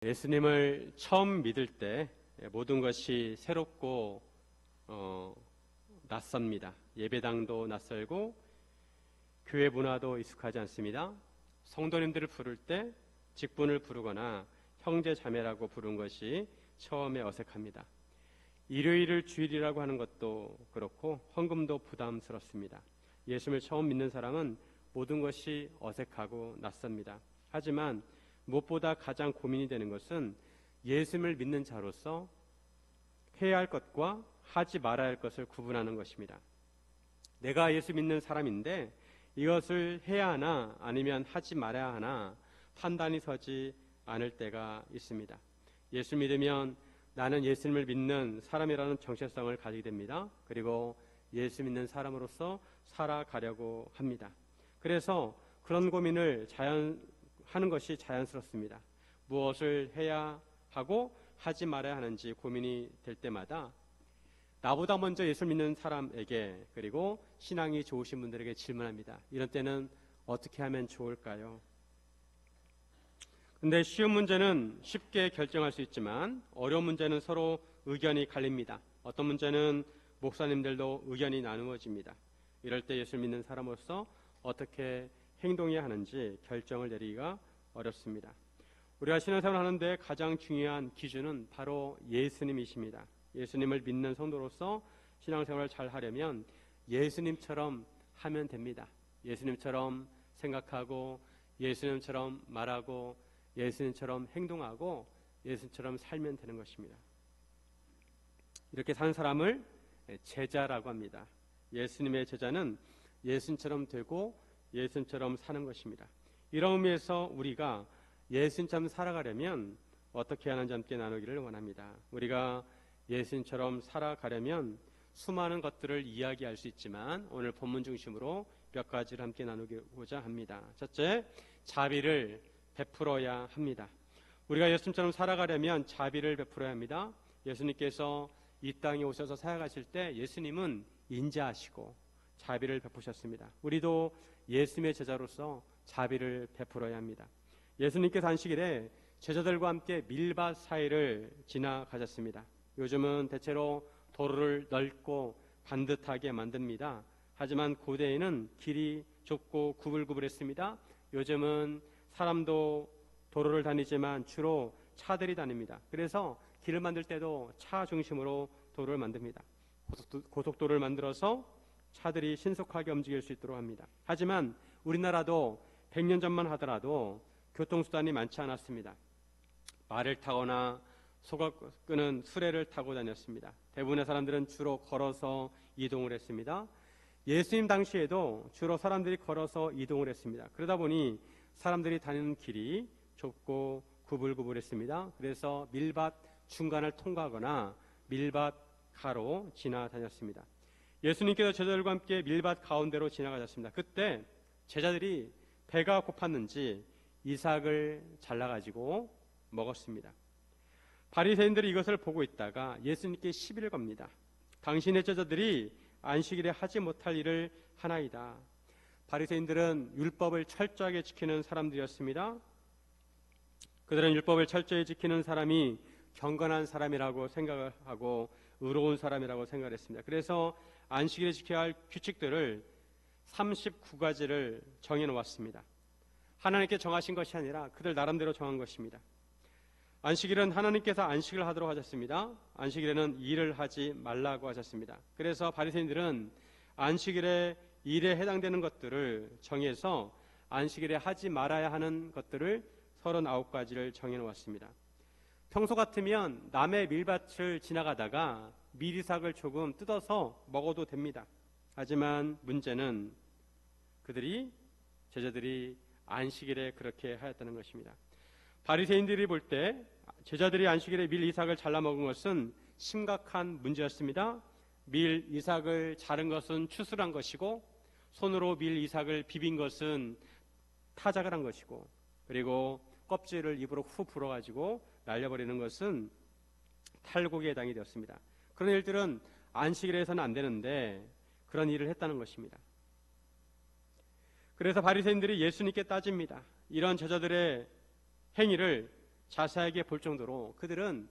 예수님을 처음 믿을 때 모든 것이 새롭고 낯섭니다. 예배당도 낯설고 교회 문화도 익숙하지 않습니다. 성도님들을 부를 때 직분을 부르거나 형제 자매라고 부른 것이 처음에 어색합니다. 일요일을 주일이라고 하는 것도 그렇고 헌금도 부담스럽습니다. 예수님을 처음 믿는 사람은 모든 것이 어색하고 낯섭니다. 하지만 무엇보다 가장 고민이 되는 것은 예수님을 믿는 자로서 해야 할 것과 하지 말아야 할 것을 구분하는 것입니다. 내가 예수 믿는 사람인데 이것을 해야 하나 아니면 하지 말아야 하나 판단이 서지 않을 때가 있습니다. 예수 믿으면 나는 예수님을 믿는 사람이라는 정체성을 가지게 됩니다. 그리고 예수 믿는 사람으로서 살아가려고 합니다. 그래서 그런 고민을 하는 것이 자연스럽습니다. 무엇을 해야 하고 하지 말아야 하는지 고민이 될 때마다 나보다 먼저 예수를 믿는 사람에게 그리고 신앙이 좋으신 분들에게 질문합니다. 이런 때는 어떻게 하면 좋을까요? 근데 쉬운 문제는 쉽게 결정할 수 있지만 어려운 문제는 서로 의견이 갈립니다. 어떤 문제는 목사님들도 의견이 나누어집니다. 이럴 때 예수를 믿는 사람으로서 어떻게 행동해야 하는지 결정을 내리기가 어렵습니다. 우리가 신앙생활을 하는데 가장 중요한 기준은 바로 예수님이십니다. 예수님을 믿는 성도로서 신앙생활을 잘 하려면 예수님처럼 하면 됩니다. 예수님처럼 생각하고 예수님처럼 말하고 예수님처럼 행동하고 예수님처럼 살면 되는 것입니다. 이렇게 사는 사람을 제자라고 합니다. 예수님의 제자는 예수님처럼 되고 예수님처럼 사는 것입니다. 이런 의미에서 우리가 예수님처럼 살아가려면 어떻게 하는지 함께 나누기를 원합니다. 우리가 예수님처럼 살아가려면 수많은 것들을 이야기할 수 있지만 오늘 본문 중심으로 몇 가지를 함께 나누고자 합니다. 첫째, 자비를 베풀어야 합니다. 우리가 예수님처럼 살아가려면 자비를 베풀어야 합니다. 예수님께서 이 땅에 오셔서 살아가실 때 예수님은 인자하시고 자비를 베푸셨습니다. 우리도 예수님의 제자로서 자비를 베풀어야 합니다. 예수님께서 안식일에 제자들과 함께 밀밭 사이를 지나가셨습니다. 요즘은 대체로 도로를 넓고 반듯하게 만듭니다. 하지만 고대에는 길이 좁고 구불구불했습니다. 요즘은 사람도 도로를 다니지만 주로 차들이 다닙니다. 그래서 길을 만들 때도 차 중심으로 도로를 만듭니다. 고속도로를 만들어서 차들이 신속하게 움직일 수 있도록 합니다. 하지만 우리나라도 100년 전만 하더라도 교통수단이 많지 않았습니다. 말을 타거나 속아 끄는 수레를 타고 다녔습니다. 대부분의 사람들은 주로 걸어서 이동을 했습니다. 예수님 당시에도 주로 사람들이 걸어서 이동을 했습니다. 그러다 보니 사람들이 다니는 길이 좁고 구불구불했습니다. 그래서 밀밭 중간을 통과하거나 밀밭 가로 지나다녔습니다. 예수님께서 제자들과 함께 밀밭 가운데로 지나가셨습니다. 그때 제자들이 배가 고팠는지 이삭을 잘라가지고 먹었습니다. 바리새인들이 이것을 보고 있다가 예수님께 시비를 겁니다. 당신의 제자들이 안식일에 하지 못할 일을 하나이다. 바리새인들은 율법을 철저하게 지키는 사람들이었습니다. 그들은 율법을 철저히 지키는 사람이 경건한 사람이라고 생각을 하고 의로운 사람이라고 생각을 했습니다. 그래서 안식일에 지켜야 할 규칙들을 39가지를 정해놓았습니다. 하나님께 정하신 것이 아니라 그들 나름대로 정한 것입니다. 안식일은 하나님께서 안식을 하도록 하셨습니다. 안식일에는 일을 하지 말라고 하셨습니다. 그래서 바리새인들은 안식일에 일에 해당되는 것들을 정해서 안식일에 하지 말아야 하는 것들을 39가지를 정해놓았습니다. 평소 같으면 남의 밀밭을 지나가다가 밀이삭을 조금 뜯어서 먹어도 됩니다. 하지만 문제는 제자들이 안식일에 그렇게 하였다는 것입니다. 바리새인들이 볼 때 제자들이 안식일에 밀 이삭을 잘라 먹은 것은 심각한 문제였습니다. 밀 이삭을 자른 것은 추술한 것이고 손으로 밀 이삭을 비빈 것은 타작을 한 것이고 그리고 껍질을 입으로 후 불어가지고 날려버리는 것은 탈곡에 해당이 되었습니다. 그런 일들은 안식일에 해서는 안 되는데 그런 일을 했다는 것입니다. 그래서 바리새인들이 예수님께 따집니다. 이런 제자들의 행위를 자세하게 볼 정도로 그들은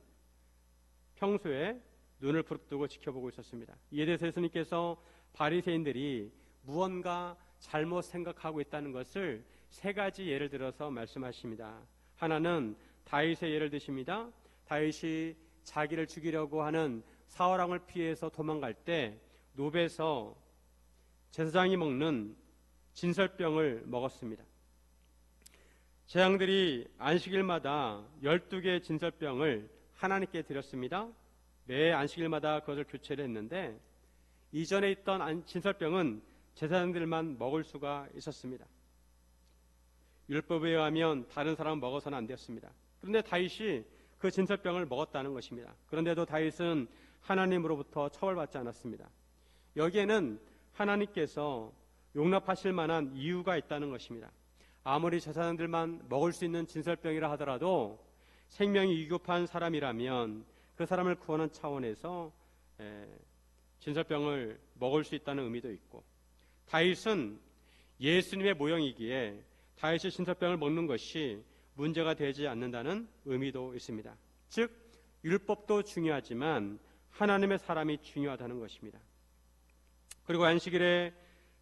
평소에 눈을 부릅뜨고 지켜보고 있었습니다. 이에 대해서 예수님께서 바리새인들이 무언가 잘못 생각하고 있다는 것을 세 가지 예를 들어서 말씀하십니다. 하나는 다윗의 예를 드십니다. 다윗이 자기를 죽이려고 하는 사울왕을 피해서 도망갈 때 노베에서 제사장이 먹는 진설병을 먹었습니다. 제사장들이 안식일마다 12개의 진설병을 하나님께 드렸습니다. 매 안식일마다 그것을 교체를 했는데 이전에 있던 진설병은 제사장들만 먹을 수가 있었습니다. 율법에 의하면 다른 사람은 먹어서는 안 되었습니다. 그런데 다윗이 그 진설병을 먹었다는 것입니다. 그런데도 다윗은 하나님으로부터 처벌받지 않았습니다. 여기에는 하나님께서 용납하실 만한 이유가 있다는 것입니다. 아무리 제사장들만 먹을 수 있는 진설병이라 하더라도 생명이 위급한 사람이라면 그 사람을 구하는 차원에서 진설병을 먹을 수 있다는 의미도 있고, 다윗은 예수님의 모형이기에 다윗이 진설병을 먹는 것이 문제가 되지 않는다는 의미도 있습니다. 즉 율법도 중요하지만 하나님의 사람이 중요하다는 것입니다. 그리고 안식일에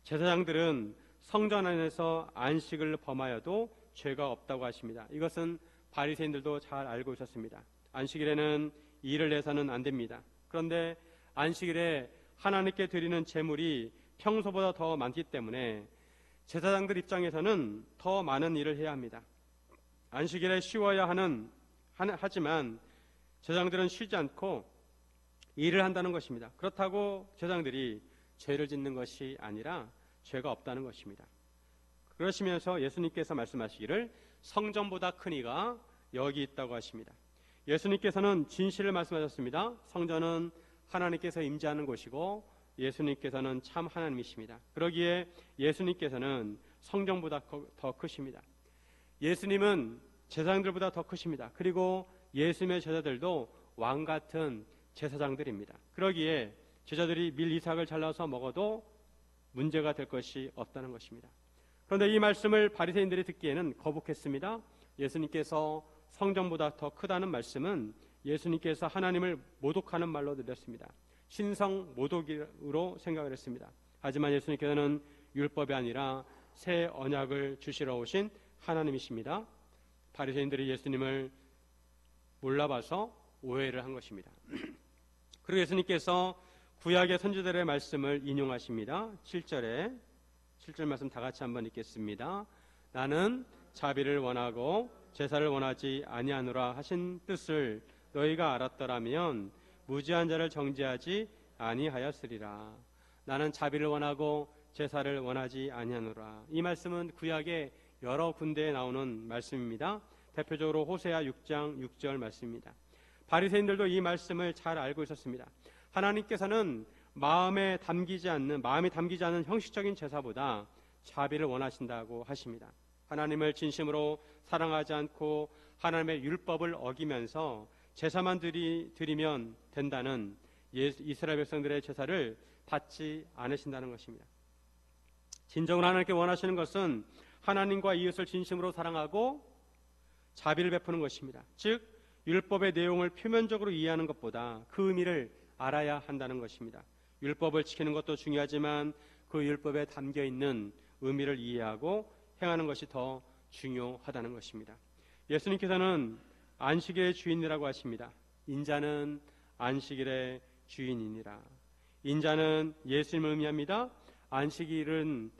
제사장들은 성전 안에서 안식을 범하여도 죄가 없다고 하십니다. 이것은 바리새인들도 잘 알고 있었습니다. 안식일에는 일을 내서는 안 됩니다. 그런데 안식일에 하나님께 드리는 제물이 평소보다 더 많기 때문에 제사장들 입장에서는 더 많은 일을 해야 합니다. 안식일에 쉬어야 하지만 제사장들은 쉬지 않고 일을 한다는 것입니다. 그렇다고 제사장들이 죄를 짓는 것이 아니라 죄가 없다는 것입니다. 그러시면서 예수님께서 말씀하시기를 성전보다 큰 이가 여기 있다고 하십니다. 예수님께서는 진실을 말씀하셨습니다. 성전은 하나님께서 임재하는 곳이고 예수님께서는 참 하나님이십니다. 그러기에 예수님께서는 성전보다 더 크십니다. 예수님은 제사장들보다 더 크십니다. 그리고 예수님의 제자들도 왕같은 제사장들입니다. 그러기에 제자들이 밀 이삭을 잘라서 먹어도 문제가 될 것이 없다는 것입니다. 그런데 이 말씀을 바리새인들이 듣기에는 거북했습니다. 예수님께서 성전보다 더 크다는 말씀은 예수님께서 하나님을 모독하는 말로 들렸습니다. 신성 모독으로 생각을 했습니다. 하지만 예수님께서는 율법이 아니라 새 언약을 주시러 오신 하나님이십니다. 바리새인들이 예수님을 몰라봐서 오해를 한 것입니다. 그리고 예수님께서 구약의 선지자들의 말씀을 인용하십니다. 7절 말씀 다 같이 한번 읽겠습니다. 나는 자비를 원하고 제사를 원하지 아니하노라 하신 뜻을 너희가 알았더라면 무지한 자를 정죄하지 아니하였으리라. 나는 자비를 원하고 제사를 원하지 아니하노라. 이 말씀은 구약의 여러 군데에 나오는 말씀입니다. 대표적으로 호세아 6장 6절 말씀입니다. 바리새인들도 이 말씀을 잘 알고 있었습니다. 하나님께서는 마음이 담기지 않는 형식적인 제사보다 자비를 원하신다고 하십니다. 하나님을 진심으로 사랑하지 않고 하나님의 율법을 어기면서 제사만 드리면 된다는 이스라엘 백성들의 제사를 받지 않으신다는 것입니다. 진정으로 하나님께 원하시는 것은 하나님과 이웃을 진심으로 사랑하고 자비를 베푸는 것입니다. 즉 율법의 내용을 표면적으로 이해하는 것보다 그 의미를 알아야 한다는 것입니다. 율법을 지키는 것도 중요하지만 그 율법에 담겨있는 의미를 이해하고 행하는 것이 더 중요하다는 것입니다. 예수님께서는 안식일의 주인이라고 하십니다. 인자는 안식일의 주인이니라. 인자는 예수님을 의미합니다. 안식일을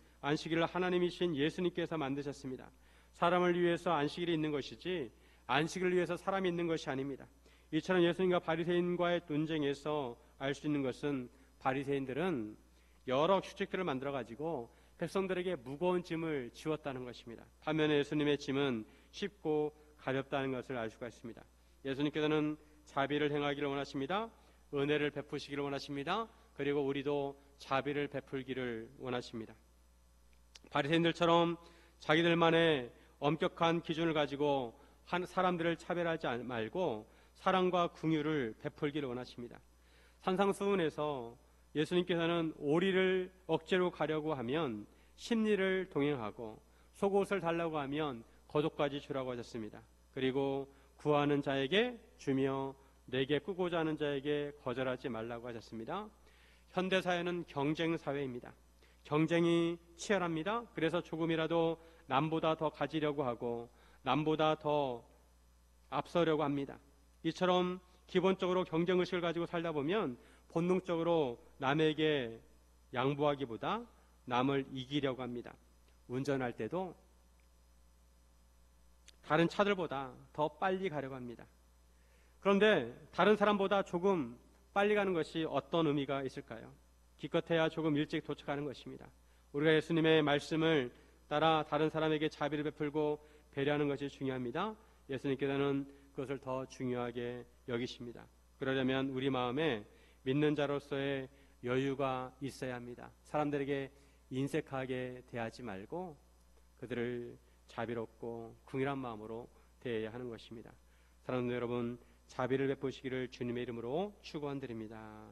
하나님이신 예수님께서 만드셨습니다. 사람을 위해서 안식일이 있는 것이지 안식일을 위해서 사람이 있는 것이 아닙니다. 이처럼 예수님과 바리새인과의 논쟁에서 알 수 있는 것은 바리새인들은 여러 규칙들을 만들어 가지고 백성들에게 무거운 짐을 지웠다는 것입니다. 반면에 예수님의 짐은 쉽고 가볍다는 것을 알 수가 있습니다. 예수님께서는 자비를 행하기를 원하십니다. 은혜를 베푸시기를 원하십니다. 그리고 우리도 자비를 베풀기를 원하십니다. 바리새인들처럼 자기들만의 엄격한 기준을 가지고 사람들을 차별하지 말고 사랑과 긍휼을 베풀기를 원하십니다. 산상수훈에서 예수님께서는 오리를 억지로 가려고 하면 십리를 동행하고 속옷을 달라고 하면 겉옷까지 주라고 하셨습니다. 그리고 구하는 자에게 주며 내게 꾸고자 하는 자에게 거절하지 말라고 하셨습니다. 현대사회는 경쟁사회입니다. 경쟁이 치열합니다. 그래서 조금이라도 남보다 더 가지려고 하고 남보다 더 앞서려고 합니다. 이처럼 기본적으로 경쟁의식을 가지고 살다 보면 본능적으로 남에게 양보하기보다 남을 이기려고 합니다. 운전할 때도 다른 차들보다 더 빨리 가려고 합니다. 그런데 다른 사람보다 조금 빨리 가는 것이 어떤 의미가 있을까요? 기껏해야 조금 일찍 도착하는 것입니다. 우리가 예수님의 말씀을 따라 다른 사람에게 자비를 베풀고 배려하는 것이 중요합니다. 예수님께서는 그것을 더 중요하게 여기십니다. 그러려면 우리 마음에 믿는 자로서의 여유가 있어야 합니다. 사람들에게 인색하게 대하지 말고 그들을 자비롭고 긍휼한 마음으로 대해야 하는 것입니다. 사랑하는 여러분, 자비를 베푸시기를 주님의 이름으로 축원드립니다.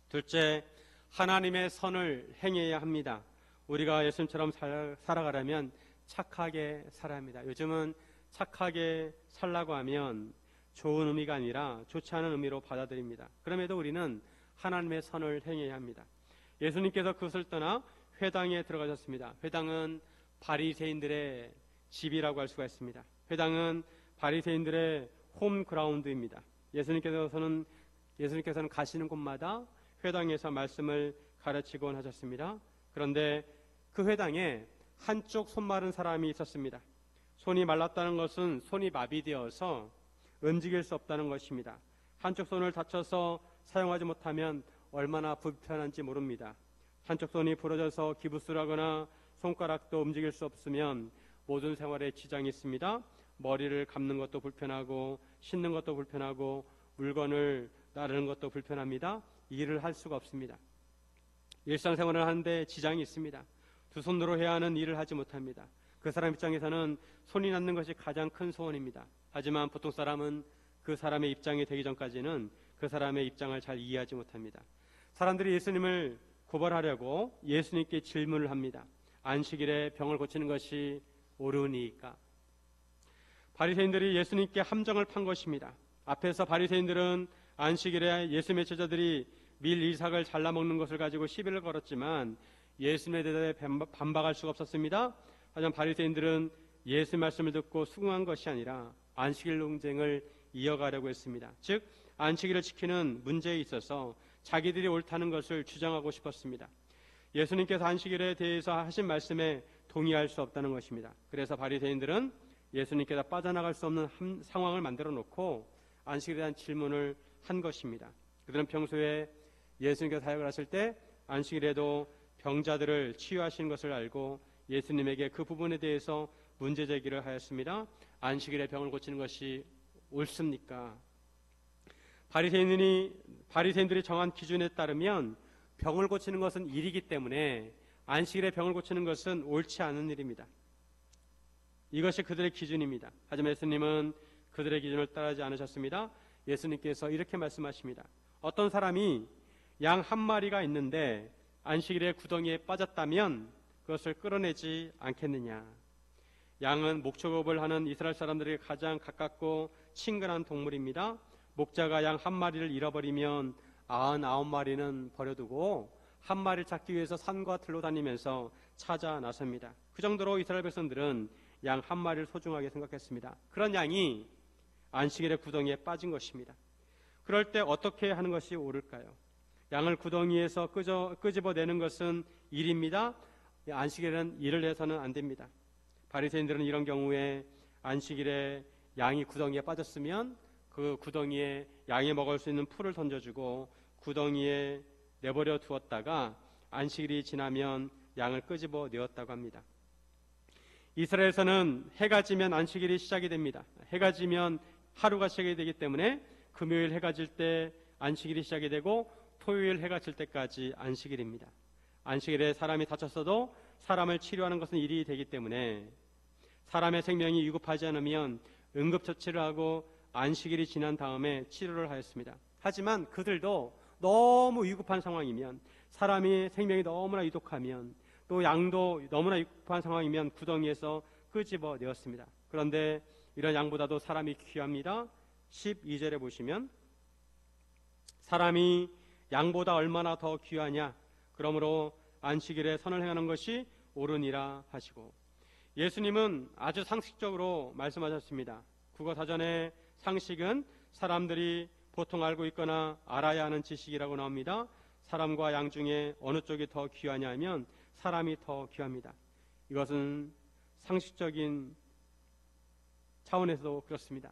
둘째, 하나님의 선을 행해야 합니다. 우리가 예수님처럼 살아가려면 착하게 살아야 합니다. 요즘은 착하게 살라고 하면 좋은 의미가 아니라 좋지 않은 의미로 받아들입니다. 그럼에도 우리는 하나님의 선을 행해야 합니다. 예수님께서 그것을 떠나 회당에 들어가셨습니다. 회당은 바리새인들의 집이라고 할 수가 있습니다. 회당은 바리새인들의 홈그라운드입니다. 예수님께서는 가시는 곳마다 회당에서 말씀을 가르치곤 하셨습니다. 그런데 그 회당에 한쪽 손 마른 사람이 있었습니다. 손이 말랐다는 것은 손이 마비되어서 움직일 수 없다는 것입니다. 한쪽 손을 다쳐서 사용하지 못하면 얼마나 불편한지 모릅니다. 한쪽 손이 부러져서 기부스하거나 손가락도 움직일 수 없으면 모든 생활에 지장이 있습니다. 머리를 감는 것도 불편하고 씻는 것도 불편하고 물건을 나르는 것도 불편합니다. 일을 할 수가 없습니다. 일상생활을 하는데 지장이 있습니다. 두 손으로 해야 하는 일을 하지 못합니다. 그 사람 입장에서는 손이 낫는 것이 가장 큰 소원입니다. 하지만 보통 사람은 그 사람의 입장이 되기 전까지는 그 사람의 입장을 잘 이해하지 못합니다. 사람들이 예수님을 고발하려고 예수님께 질문을 합니다. 안식일에 병을 고치는 것이 옳으니까? 바리새인들이 예수님께 함정을 판 것입니다. 앞에서 바리새인들은 안식일에 예수님의 제자들이 밀 이삭을 잘라먹는 것을 가지고 시비를 걸었지만 예수님의 대답에 반박할 수가 없었습니다. 하지만 바리새인들은 예수 말씀을 듣고 수긍한 것이 아니라 안식일 논쟁을 이어가려고 했습니다. 즉 안식일을 지키는 문제에 있어서 자기들이 옳다는 것을 주장하고 싶었습니다. 예수님께서 안식일에 대해서 하신 말씀에 동의할 수 없다는 것입니다. 그래서 바리새인들은 예수님께서 빠져나갈 수 없는 상황을 만들어 놓고 안식일에 대한 질문을 한 것입니다. 그들은 평소에 예수님께서 사역을 하실 때 안식일에도 병자들을 치유하시는 것을 알고 예수님에게 그 부분에 대해서 문제 제기를 하였습니다. 안식일에 병을 고치는 것이 옳습니까? 바리새인들이 정한 기준에 따르면 병을 고치는 것은 일이기 때문에 안식일에 병을 고치는 것은 옳지 않은 일입니다. 이것이 그들의 기준입니다. 하지만 예수님은 그들의 기준을 따르지 않으셨습니다. 예수님께서 이렇게 말씀하십니다. 어떤 사람이 양 한 마리가 있는데 안식일에 구덩이에 빠졌다면 그것을 끌어내지 않겠느냐? 양은 목축업을 하는 이스라엘 사람들에게 가장 가깝고 친근한 동물입니다. 목자가 양 한 마리를 잃어버리면 99마리는 버려두고 한 마리를 찾기 위해서 산과 들로 다니면서 찾아 나섭니다. 그 정도로 이스라엘 백성들은 양 한 마리를 소중하게 생각했습니다. 그런 양이 안식일에 구덩이에 빠진 것입니다. 그럴 때 어떻게 하는 것이 옳을까요? 양을 구덩이에서 끄집어내는 것은 일입니다. 안식일에는 일을 해서는 안 됩니다. 바리새인들은 이런 경우에 안식일에 양이 구덩이에 빠졌으면 그 구덩이에 양이 먹을 수 있는 풀을 던져주고 구덩이에 내버려 두었다가 안식일이 지나면 양을 끄집어내었다고 합니다. 이스라엘에서는 해가 지면 안식일이 시작이 됩니다. 해가 지면 하루가 시작이 되기 때문에 금요일 해가 질 때 안식일이 시작이 되고 토요일 해가 질 때까지 안식일입니다. 안식일에 사람이 다쳤어도 사람을 치료하는 것은 일이 되기 때문에 사람의 생명이 위급하지 않으면 응급처치를 하고 안식일이 지난 다음에 치료를 하였습니다. 하지만 그들도 너무 위급한 상황이면, 사람의 생명이 너무나 위독하면, 또 양도 너무나 위급한 상황이면 구덩이에서 끄집어내었습니다. 그런데 이런 양보다도 사람이 귀합니다. 12절에 보시면 사람이 양보다 얼마나 더 귀하냐, 그러므로 안식일에 선을 행하는 것이 옳으니라 하시고, 예수님은 아주 상식적으로 말씀하셨습니다. 국어사전에 상식은 사람들이 보통 알고 있거나 알아야 하는 지식이라고 나옵니다. 사람과 양 중에 어느 쪽이 더 귀하냐 하면 사람이 더 귀합니다. 이것은 상식적인 차원에서도 그렇습니다.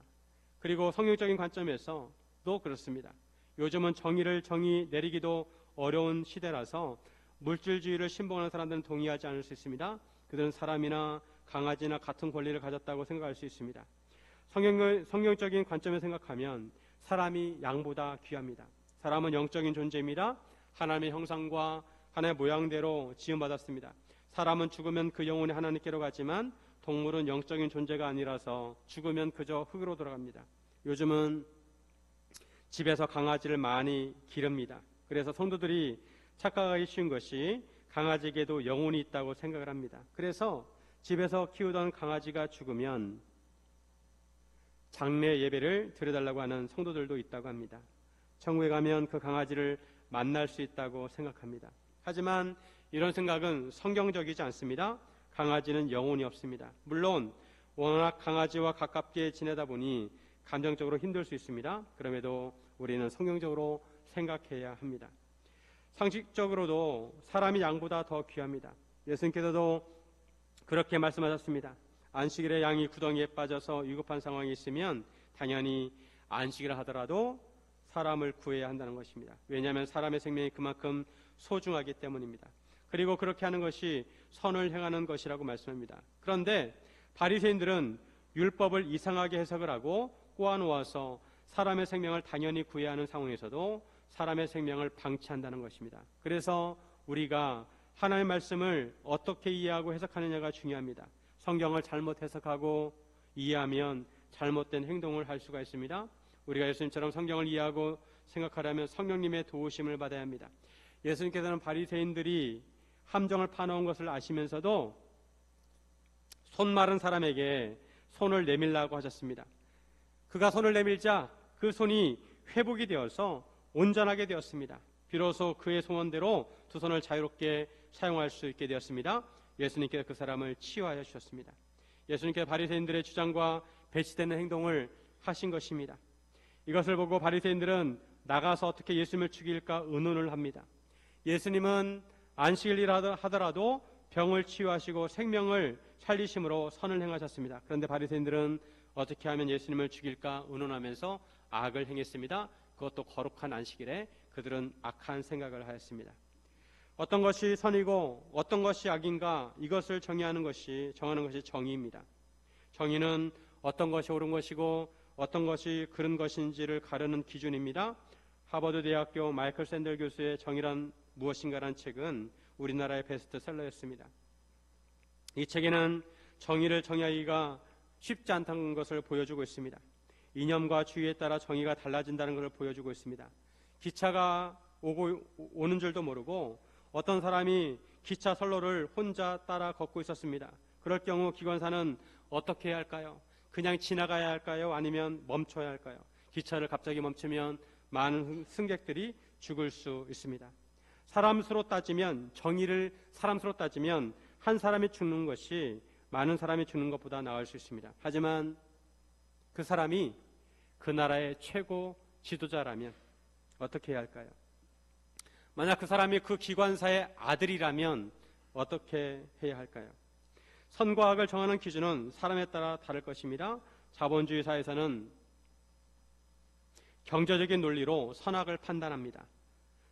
그리고 성경적인 관점에서도 그렇습니다. 요즘은 정의 내리기도 어려운 시대라서 물질주의를 신봉하는 사람들은 동의하지 않을 수 있습니다. 그들은 사람이나 강아지나 같은 권리를 가졌다고 생각할 수 있습니다. 성경적인 관점에서 생각하면 사람이 양보다 귀합니다. 사람은 영적인 존재입니다. 하나님의 형상과 하나님의 모양대로 지음받았습니다. 사람은 죽으면 그 영혼이 하나님께로 가지만 동물은 영적인 존재가 아니라서 죽으면 그저 흙으로 돌아갑니다. 요즘은 집에서 강아지를 많이 기릅니다. 그래서 성도들이 착각하기 쉬운 것이 강아지에게도 영혼이 있다고 생각을 합니다. 그래서 집에서 키우던 강아지가 죽으면 장례 예배를 드려달라고 하는 성도들도 있다고 합니다. 천국에 가면 그 강아지를 만날 수 있다고 생각합니다. 하지만 이런 생각은 성경적이지 않습니다. 강아지는 영혼이 없습니다. 물론 워낙 강아지와 가깝게 지내다 보니 감정적으로 힘들 수 있습니다. 그럼에도 우리는 성경적으로 생각해야 합니다. 상식적으로도 사람이 양보다 더 귀합니다. 예수님께서도 그렇게 말씀하셨습니다. 안식일에 양이 구덩이에 빠져서 위급한 상황이 있으면 당연히 안식일을 하더라도 사람을 구해야 한다는 것입니다. 왜냐하면 사람의 생명이 그만큼 소중하기 때문입니다. 그리고 그렇게 하는 것이 선을 행하는 것이라고 말씀합니다. 그런데 바리새인들은 율법을 이상하게 해석을 하고 꼬아놓아서 사람의 생명을 당연히 구해야 하는 상황에서도 사람의 생명을 방치한다는 것입니다. 그래서 우리가 하나님의 말씀을 어떻게 이해하고 해석하느냐가 중요합니다. 성경을 잘못 해석하고 이해하면 잘못된 행동을 할 수가 있습니다. 우리가 예수님처럼 성경을 이해하고 생각하려면 성령님의 도우심을 받아야 합니다. 예수님께서는 바리새인들이 함정을 파놓은 것을 아시면서도 손 마른 사람에게 손을 내밀라고 하셨습니다. 그가 손을 내밀자 그 손이 회복이 되어서 온전하게 되었습니다. 비로소 그의 소원대로 두 손을 자유롭게 사용할 수 있게 되었습니다. 예수님께서 그 사람을 치유하여 주셨습니다. 예수님께서 바리새인들의 주장과 배치되는 행동을 하신 것입니다. 이것을 보고 바리새인들은 나가서 어떻게 예수님을 죽일까 의논을 합니다. 예수님은 안식일 하더라도 병을 치유하시고 생명을 살리심으로 선을 행하셨습니다. 그런데 바리새인들은 어떻게 하면 예수님을 죽일까 의논하면서 악을 행했습니다. 그것도 거룩한 안식일에 그들은 악한 생각을 하였습니다. 어떤 것이 선이고 어떤 것이 악인가 이것을 정하는 것이 정의입니다. 정의는 어떤 것이 옳은 것이고 어떤 것이 그른 것인지를 가르는 기준입니다. 하버드 대학교 마이클 샌델 교수의 정의란 무엇인가라는 책은 우리나라의 베스트셀러였습니다. 이 책에는 정의를 정의하기가 쉽지 않다는 것을 보여주고 있습니다. 이념과 주의에 따라 정의가 달라진다는 것을 보여주고 있습니다. 기차가 오는 줄도 모르고 어떤 사람이 기차 선로를 혼자 따라 걷고 있었습니다. 그럴 경우 기관사는 어떻게 해야 할까요? 그냥 지나가야 할까요? 아니면 멈춰야 할까요? 기차를 갑자기 멈추면 많은 승객들이 죽을 수 있습니다. 정의를 사람수로 따지면 한 사람이 죽는 것이 많은 사람이 죽는 것보다 나을 수 있습니다. 하지만 그 사람이 그 나라의 최고 지도자라면 어떻게 해야 할까요? 만약 그 사람이 그 기관사의 아들이라면 어떻게 해야 할까요? 선과 악을 정하는 기준은 사람에 따라 다를 것입니다. 자본주의 사회에서는 경제적인 논리로 선악을 판단합니다.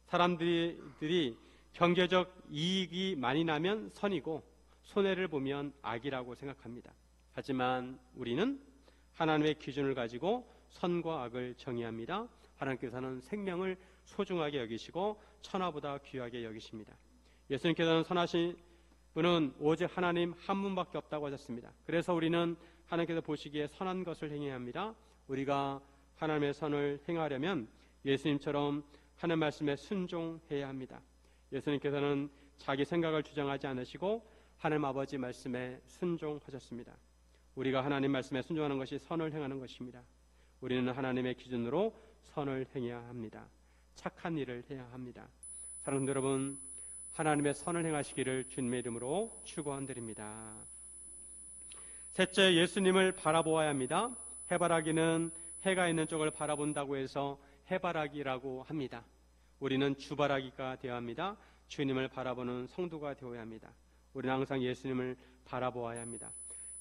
사람들이 경제적 이익이 많이 나면 선이고 손해를 보면 악이라고 생각합니다. 하지만 우리는 하나님의 기준을 가지고 선과 악을 정의합니다. 하나님께서는 생명을 소중하게 여기시고 천하보다 귀하게 여기십니다. 예수님께서는 선하신 분은 오직 하나님 한 분밖에 없다고 하셨습니다. 그래서 우리는 하나님께서 보시기에 선한 것을 행해야 합니다. 우리가 하나님의 선을 행하려면 예수님처럼 하나님 말씀에 순종해야 합니다. 예수님께서는 자기 생각을 주장하지 않으시고 하나님 아버지 말씀에 순종하셨습니다. 우리가 하나님 말씀에 순종하는 것이 선을 행하는 것입니다. 우리는 하나님의 기준으로 선을 행해야 합니다. 착한 일을 해야 합니다. 사랑하는 여러분, 하나님의 선을 행하시기를 주님의 이름으로 축원드립니다. 셋째, 예수님을 바라보아야 합니다. 해바라기는 해가 있는 쪽을 바라본다고 해서 해바라기라고 합니다. 우리는 주바라기가 되어야 합니다. 주님을 바라보는 성도가 되어야 합니다. 우리는 항상 예수님을 바라보아야 합니다.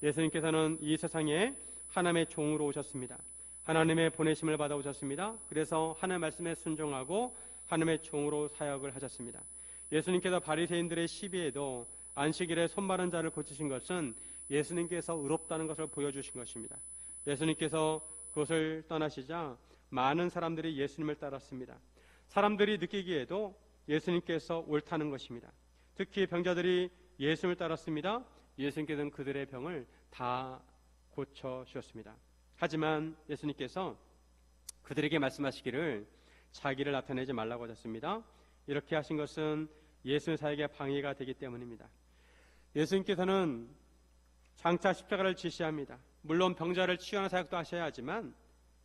예수님께서는 이 세상에 하나님의 종으로 오셨습니다. 하나님의 보내심을 받아 오셨습니다. 그래서 하나님의 말씀에 순종하고 하나님의 종으로 사역을 하셨습니다. 예수님께서 바리새인들의 시비에도 안식일에 손 마른 자를 고치신 것은 예수님께서 의롭다는 것을 보여주신 것입니다. 예수님께서 그것을 떠나시자 많은 사람들이 예수님을 따랐습니다. 사람들이 느끼기에도 예수님께서 옳다는 것입니다. 특히 병자들이 예수님을 따랐습니다. 예수님께서는 그들의 병을 다 고쳐주셨습니다. 하지만 예수님께서 그들에게 말씀하시기를 자기를 나타내지 말라고 하셨습니다. 이렇게 하신 것은 예수님의 사역에 방해가 되기 때문입니다. 예수님께서는 장차 십자가를 지시합니다. 물론 병자를 치유하는 사역도 하셔야 하지만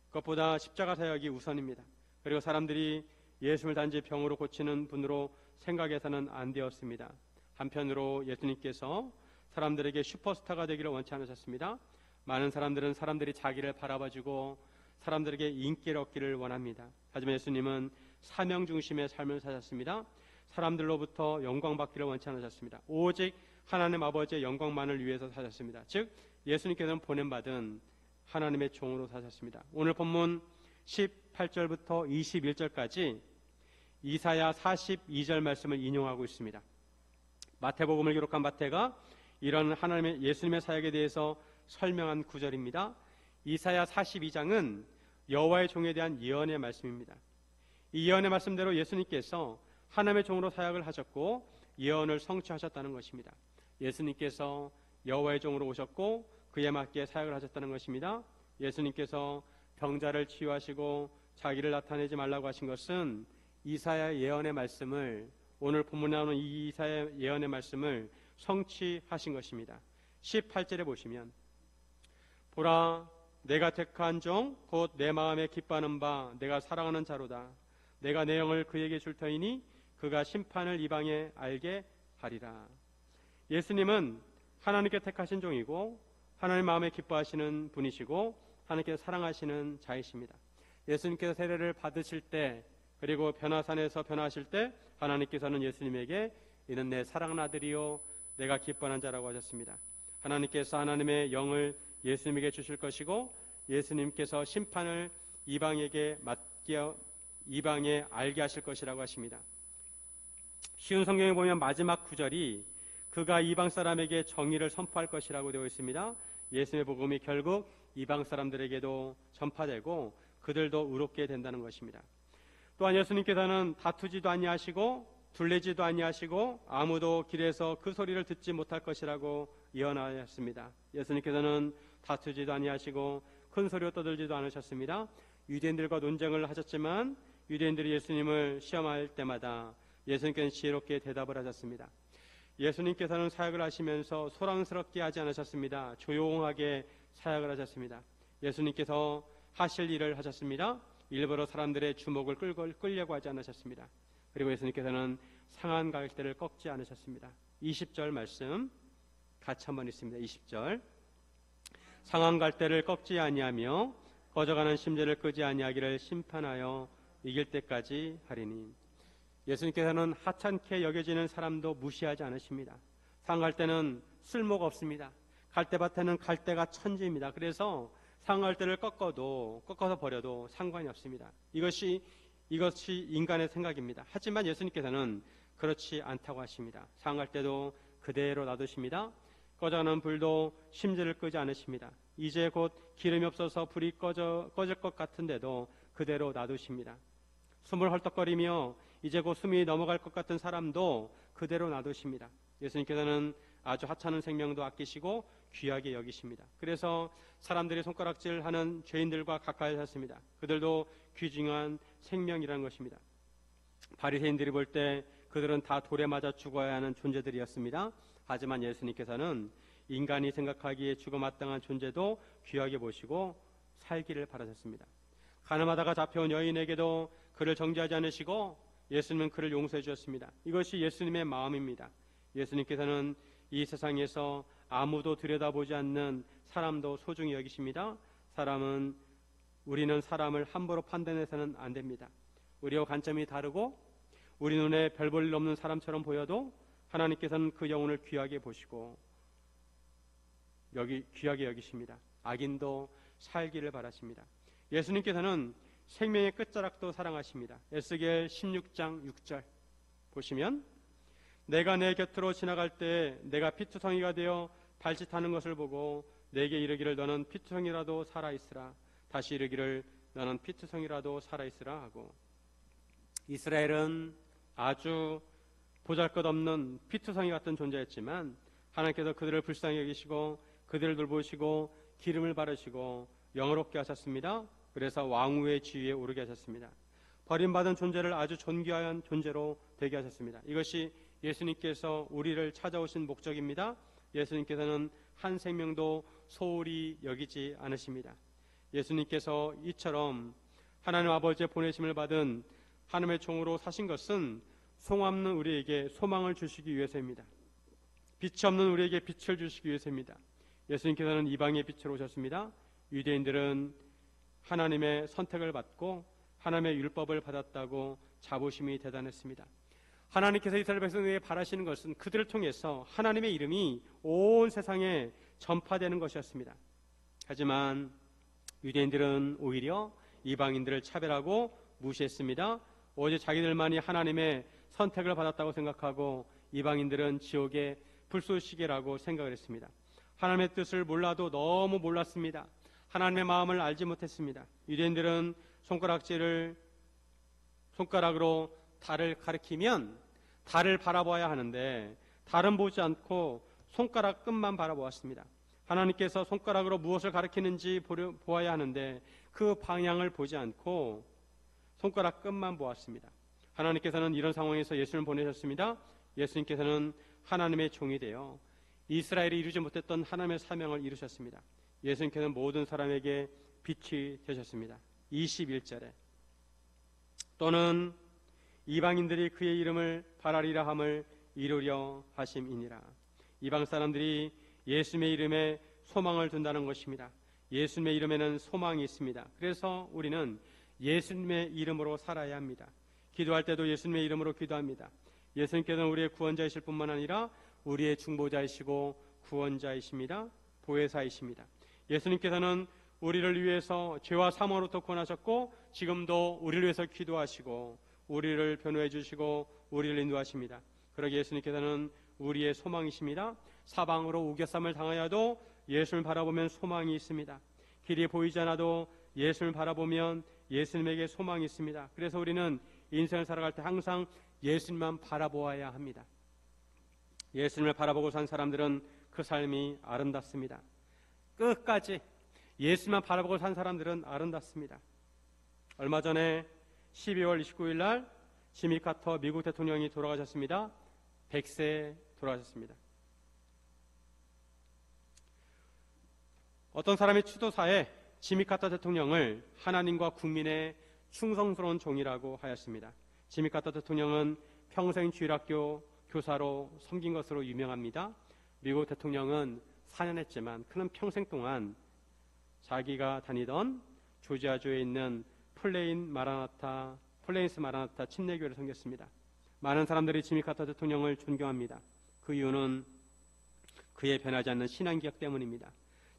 그것보다 십자가 사역이 우선입니다. 그리고 사람들이 예수님을 단지 병으로 고치는 분으로 생각해서는 안 되었습니다. 한편으로 예수님께서 사람들에게 슈퍼스타가 되기를 원치 않으셨습니다. 많은 사람들은 사람들이 자기를 바라봐주고 사람들에게 인기를 얻기를 원합니다. 하지만 예수님은 사명 중심의 삶을 사셨습니다. 사람들로부터 영광받기를 원치 않으셨습니다. 오직 하나님 아버지의 영광만을 위해서 사셨습니다. 즉 예수님께서는 보냄받은 하나님의 종으로 사셨습니다. 오늘 본문 18절부터 21절까지 이사야 42절 말씀을 인용하고 있습니다. 마태복음을 기록한 마태가 이런 하나님의 예수님의 사역에 대해서 설명한 구절입니다. 이사야 42장은 여호와의 종에 대한 예언의 말씀입니다. 이 예언의 말씀대로 예수님께서 하나님의 종으로 사역을 하셨고 예언을 성취하셨다는 것입니다. 예수님께서 여호와의 종으로 오셨고 그에 맞게 사역을 하셨다는 것입니다. 예수님께서 병자를 치유하시고 자기를 나타내지 말라고 하신 것은 이사야 예언의 말씀을, 오늘 본문에 나오는 이 이사야 예언의 말씀을 성취하신 것입니다. 18절에 보시면 보라, 내가 택한 종 곧 내 마음에 기뻐하는 바 내가 사랑하는 자로다. 내가 내 영을 그에게 줄 터이니 그가 심판을 이방에 알게 하리라. 예수님은 하나님께 택하신 종이고 하나님 마음에 기뻐하시는 분이시고 하나님께서 사랑하시는 자이십니다. 예수님께서 세례를 받으실 때 그리고 변화산에서 변화하실 때 하나님께서는 예수님에게 이는 내 사랑하는 아들이요 내가 기뻐하는 자라고 하셨습니다. 하나님께서 하나님의 영을 예수님에게 주실 것이고 예수님께서 심판을 이방에게 맡겨 이방에 알게 하실 것이라고 하십니다. 쉬운 성경에 보면 마지막 구절이 그가 이방 사람에게 정의를 선포할 것이라고 되어 있습니다. 예수님의 복음이 결국 이방 사람들에게도 전파되고 그들도 의롭게 된다는 것입니다. 또한 예수님께서는 다투지도 아니하시고 둘레지도 아니하시고 아무도 길에서 그 소리를 듣지 못할 것이라고 예언하였습니다. 예수님께서는 다투지도 아니하시고 큰 소리로 떠들지도 않으셨습니다. 유대인들과 논쟁을 하셨지만 유대인들이 예수님을 시험할 때마다 예수님께서는 지혜롭게 대답을 하셨습니다. 예수님께서는 사역을 하시면서 소랑스럽게 하지 않으셨습니다. 조용하게 사역을 하셨습니다. 예수님께서 하실 일을 하셨습니다. 일부러 사람들의 주목을 끌려고 하지 않으셨습니다. 그리고 예수님께서는 상한 갈대를 꺾지 않으셨습니다. 20절 말씀 같이 한번 있습니다. 20절 상한 갈대를 꺾지 아니하며 꺼져가는 심지를 끄지 아니하기를 심판하여 이길 때까지 하리니. 예수님께서는 하찮게 여겨지는 사람도 무시하지 않으십니다. 상한 갈대는 쓸모가 없습니다. 갈대밭에는 갈대가 천지입니다. 그래서 상한 갈대를 꺾어서 버려도 상관이 없습니다. 이것이 인간의 생각입니다. 하지만 예수님께서는 그렇지 않다고 하십니다. 상한 갈대도 그대로 놔두십니다. 꺼져가는 불도 심지를 끄지 않으십니다. 이제 곧 기름이 없어서 불이 꺼질 것 같은데도 그대로 놔두십니다. 숨을 헐떡거리며 이제 곧 숨이 넘어갈 것 같은 사람도 그대로 놔두십니다. 예수님께서는 아주 하찮은 생명도 아끼시고 귀하게 여기십니다. 그래서 사람들이 손가락질하는 죄인들과 가까이 하셨습니다. 그들도 귀중한 생명이라는 것입니다. 바리새인들이 볼 때 그들은 다 돌에 맞아 죽어야 하는 존재들이었습니다. 하지만 예수님께서는 인간이 생각하기에 죽어마땅한 존재도 귀하게 보시고 살기를 바라셨습니다. 가늠하다가 잡혀온 여인에게도 그를 정죄하지 않으시고 예수님은 그를 용서해 주셨습니다. 이것이 예수님의 마음입니다. 예수님께서는 이 세상에서 아무도 들여다보지 않는 사람도 소중히 여기십니다. 우리는 사람을 함부로 판단해서는 안 됩니다. 우리와 관점이 다르고 우리 눈에 별 볼 일 없는 사람처럼 보여도 하나님께서는 그 영혼을 귀하게 보시고 귀하게 여기십니다. 악인도 살기를 바라십니다. 예수님께서는 생명의 끝자락도 사랑하십니다. 에스겔 16장 6절 보시면 내가 내 곁으로 지나갈 때 내가 피투성이가 되어 발짓하는 것을 보고 내게 이르기를 너는 피투성이라도 살아있으라. 다시 이르기를 너는 피투성이라도 살아있으라 하고, 이스라엘은 아주 보잘것없는 피투성이 같은 존재였지만 하나님께서 그들을 불쌍히 여기시고 그들을 돌보시고 기름을 바르시고 영화롭게 하셨습니다. 그래서 왕후의 지위에 오르게 하셨습니다. 버림받은 존재를 아주 존귀한 존재로 되게 하셨습니다. 이것이 예수님께서 우리를 찾아오신 목적입니다. 예수님께서는 한 생명도 소홀히 여기지 않으십니다. 예수님께서 이처럼 하나님 아버지의 보내심을 받은 하나님의 종으로 사신 것은 소망없는 우리에게 소망을 주시기 위해서입니다. 빛이 없는 우리에게 빛을 주시기 위해서입니다. 예수님께서는 이방의 빛으로 오셨습니다. 유대인들은 하나님의 선택을 받고 하나님의 율법을 받았다고 자부심이 대단했습니다. 하나님께서 이스라엘 백성에게 바라시는 것은 그들을 통해서 하나님의 이름이 온 세상에 전파되는 것이었습니다. 하지만 유대인들은 오히려 이방인들을 차별하고 무시했습니다. 오직 자기들만이 하나님의 선택을 받았다고 생각하고 이방인들은 지옥의 불쏘시개라고 생각을 했습니다. 하나님의 뜻을 몰라도 너무 몰랐습니다. 하나님의 마음을 알지 못했습니다. 유대인들은 손가락으로 달을 가리키면 달을 바라보아야 하는데 달은 보지 않고 손가락 끝만 바라보았습니다. 하나님께서 손가락으로 무엇을 가리키는지 보아야 하는데 그 방향을 보지 않고 손가락 끝만 보았습니다. 하나님께서는 이런 상황에서 예수님을 보내셨습니다. 예수님께서는 하나님의 종이 되어 이스라엘이 이루지 못했던 하나님의 사명을 이루셨습니다. 예수님께서는 모든 사람에게 빛이 되셨습니다. 21절에 또는 이방인들이 그의 이름을 바라리라 함을 이루려 하심이니라. 이방 사람들이 예수님의 이름에 소망을 둔다는 것입니다. 예수님의 이름에는 소망이 있습니다. 그래서 우리는 예수님의 이름으로 살아야 합니다. 기도할 때도 예수님의 이름으로 기도합니다. 예수님께서는 우리의 구원자이실 뿐만 아니라 우리의 중보자이시고 구원자이십니다. 보혜사이십니다. 예수님께서는 우리를 위해서 죄와 사망으로부터 구원하셨고 지금도 우리를 위해서 기도하시고 우리를 변호해 주시고 우리를 인도하십니다. 그러기에 예수님께서는 우리의 소망이십니다. 사방으로 우겨쌈을 당하여도 예수님을 바라보면 소망이 있습니다. 길이 보이지 않아도 예수님을 바라보면 예수님에게 소망이 있습니다. 그래서 우리는 인생을 살아갈 때 항상 예수님만 바라보아야 합니다. 예수님을 바라보고 산 사람들은 그 삶이 아름답습니다. 끝까지 예수님만 바라보고 산 사람들은 아름답습니다. 얼마 전에 12월 29일 날 지미 카터 미국 대통령이 돌아가셨습니다. 100세에 돌아가셨습니다. 어떤 사람이 추도사에 지미 카터 대통령을 하나님과 국민의 충성스러운 종이라고 하였습니다. 지미 카터 대통령은 평생 주일학교 교사로 섬긴 것으로 유명합니다. 미국 대통령은 4년 했지만 그는 평생 동안 자기가 다니던 조지아주에 있는 플레인스 마라나타 침례교회를 섬겼습니다. 많은 사람들이 지미 카터 대통령을 존경합니다. 그 이유는 그의 변하지 않는 신앙기억 때문입니다.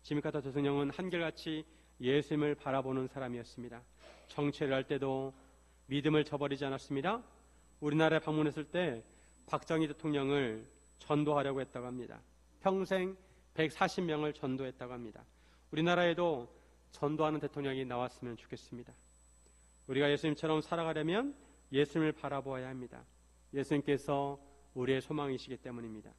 지미 카터 대통령은 한결같이 예수님을 바라보는 사람이었습니다. 정치를 할 때도 믿음을 저버리지 않았습니다. 우리나라에 방문했을 때 박정희 대통령을 전도하려고 했다고 합니다. 평생 140명을 전도했다고 합니다. 우리나라에도 전도하는 대통령이 나왔으면 좋겠습니다. 우리가 예수님처럼 살아가려면 예수님을 바라보아야 합니다. 예수님께서 우리의 소망이시기 때문입니다.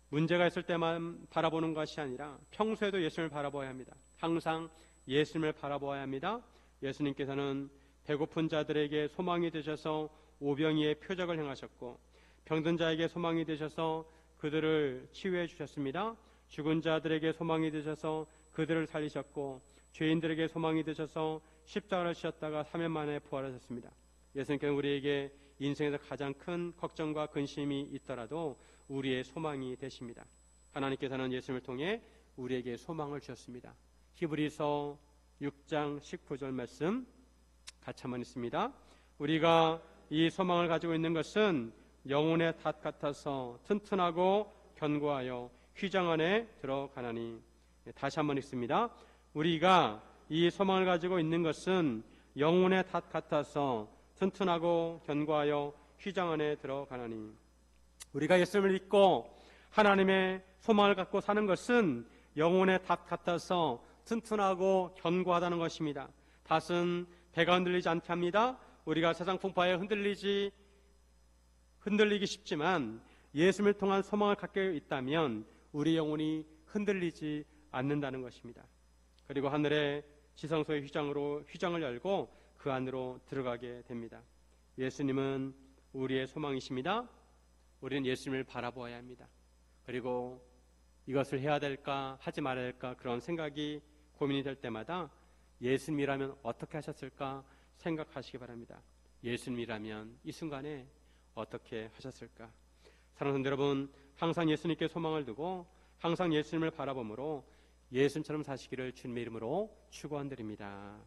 문제가 있을 때만 바라보는 것이 아니라 평소에도 예수님을 바라보아야 합니다. 항상 예수님을 바라보아야 합니다. 예수님께서는 배고픈 자들에게 소망이 되셔서 오병이의 표적을 행하셨고 병든 자에게 소망이 되셔서 그들을 치유해 주셨습니다. 죽은 자들에게 소망이 되셔서 그들을 살리셨고 죄인들에게 소망이 되셔서 십자가를 지셨다가 3일 만에 부활하셨습니다. 예수님께서 우리에게 인생에서 가장 큰 걱정과 근심이 있더라도 우리의 소망이 되십니다. 하나님께서는 예수님을 통해 우리에게 소망을 주셨습니다. 히브리서 6장 19절 말씀 같이 한번 읽습니다. 우리가 이 소망을 가지고 있는 것은 영혼의 닷 같아서 튼튼하고 견고하여 휘장 안에 들어가나니. 다시 한번 읽습니다. 우리가 이 소망을 가지고 있는 것은 영혼의 닷 같아서 튼튼하고 견고하여 휘장 안에 들어가나니. 우리가 예수님을 믿고 하나님의 소망을 갖고 사는 것은 영혼의 닷 같아서 튼튼하고 견고하다는 것입니다. 닷은 배가 흔들리지 않게 합니다. 우리가 세상 풍파에 흔들리기 쉽지만 예수님을 통한 소망을 갖고 있다면 우리 영혼이 흔들리지 않는다는 것입니다. 그리고 하늘의 지성소의 휘장을 열고 그 안으로 들어가게 됩니다. 예수님은 우리의 소망이십니다. 우리는 예수님을 바라보아야 합니다. 그리고 이것을 해야 될까 하지 말아야 될까 그런 생각이 고민이 될 때마다 예수님이라면 어떻게 하셨을까 생각하시기 바랍니다. 예수님이라면 이 순간에 어떻게 하셨을까? 사랑하는 성도 여러분, 항상 예수님께 소망을 두고 항상 예수님을 바라보므로 예수님처럼 사시기를 주님의 이름으로 축원드립니다.